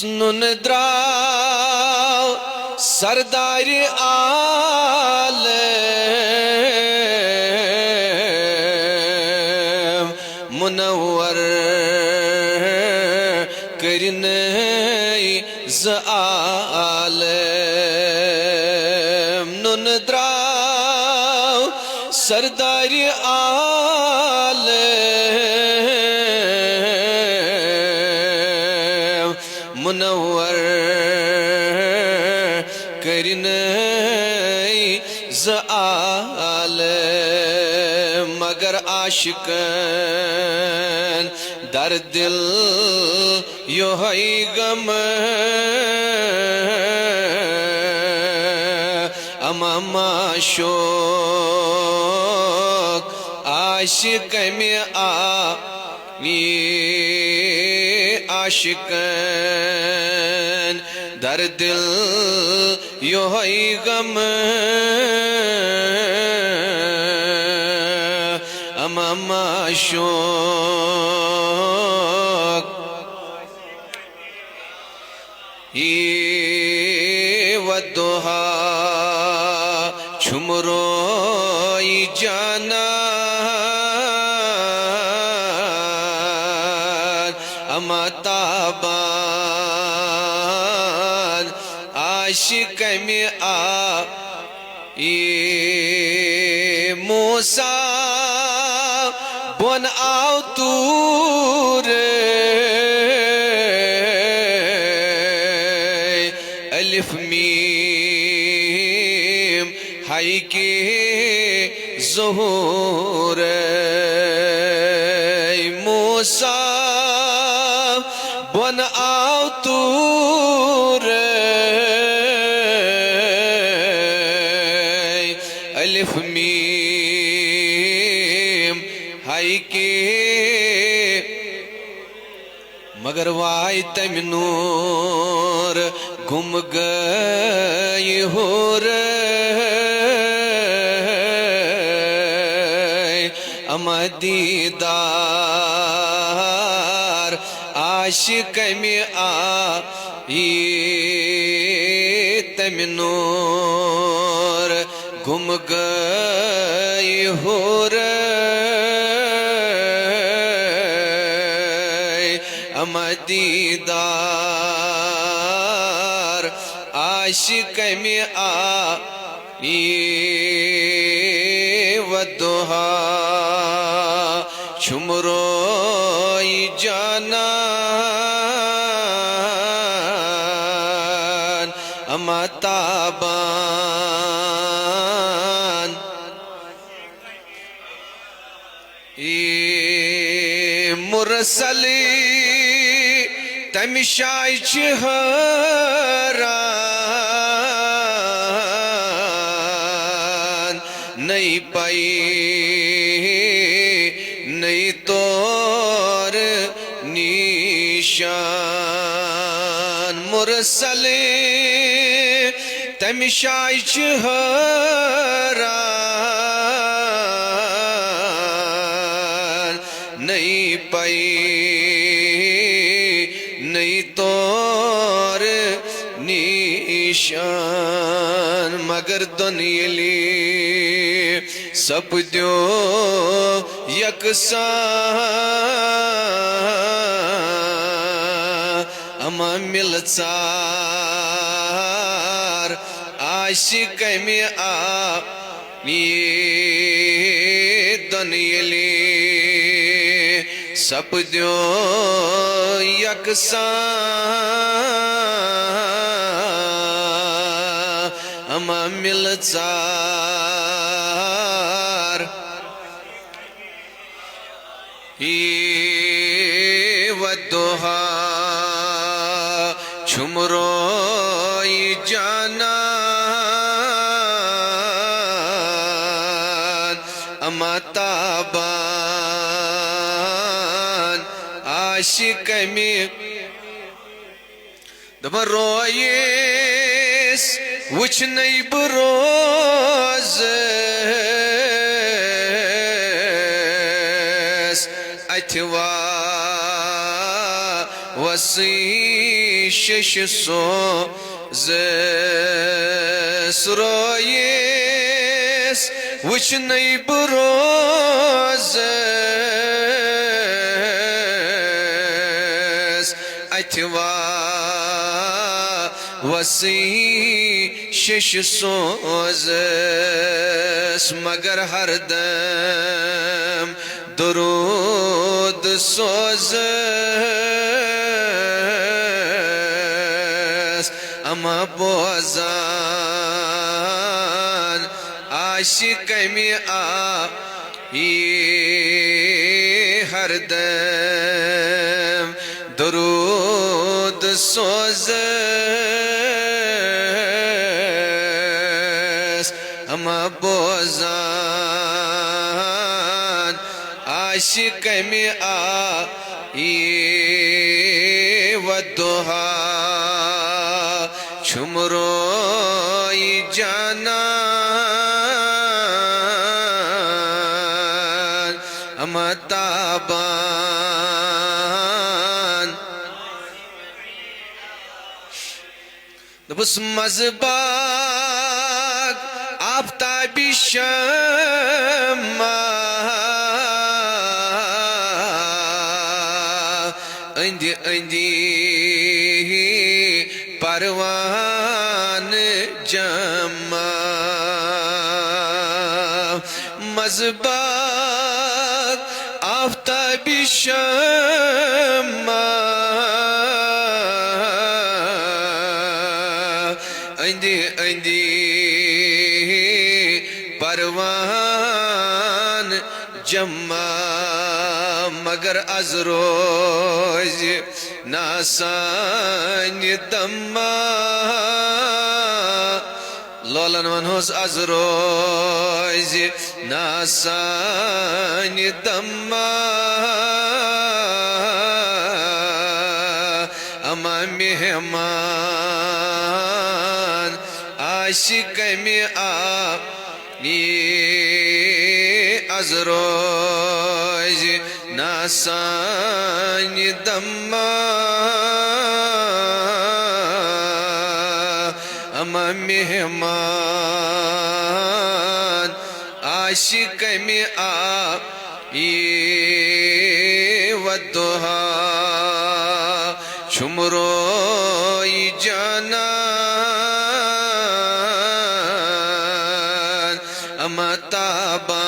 نُن درٛاو سردارِ عالم منور کٔرِنَے زٕ عالم نُن درٛاو سردارِ عالم منور کٔرِنَے زٕ عالم مگر عاشقن در دل یِہوٚے غم اما معشوق عاشق مےٚ عاشقن در دل یِہوٚے غم اما معشوق والضحى چھُم روے جانان اما تابان عاشق مےٚ موسیٰ بۄن آو توٗرۍ الف میم ہائی کے ظہور موسیٰ بۄن آو توٗرۍ الف میم ہائی کے مگر وائے تمہِ نور گم گئے ہور اما دیدار عاشق مےٚ تمہِ نور گم گئے ہور اما دیدار عاشق مےٚ والضحى چھُم روے جانان اما تابان مرسلی تمہِ جایہِ چھِ حٲران نَے پَیی نَے طور نِشان مرسلی تمہِ جایہِ چھِ حٲران نَے پَیی نَے طور نِشان مگر دۄن ییٚلہِ سپدیو یکساں اما مِلژار عاشق مےٚ دۄن ییٚلہِ سپدیو یکساں اما مِلژار والضحى چھُم روے جانان اما تابان عاشق مےٚ دپان رویس وٕچھنَے بہٕ روزس اَتھِ وسی شش سو زرویس وچنی بروزس اتوا وسی شش سوزس مگر ہر دم درود سوزس اما بوزان عاشق می ہر دم درود سوزس اما بوزان عاشق می والضحى چمروی جانان اما تابان دبس مزباق آفتابی شمع اندی اندی پروان جمع مزباق آفتابی شمع اندی اندی پروان جمع مگر از روز ناسان دما لولن منحوس از روز ناسان دما اما مهمان عاشق می از روز ناسان دما اما مهمان عاشق می والضحى چمروی جانان اما تابان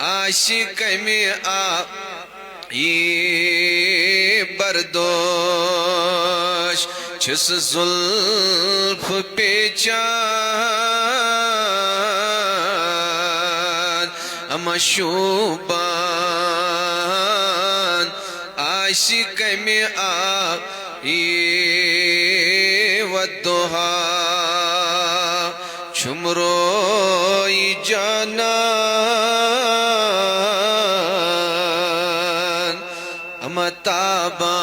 عاشق می بردوش چس زلف پیچان اما شوبان عاشق می والضحى چمروی جانان اما تابان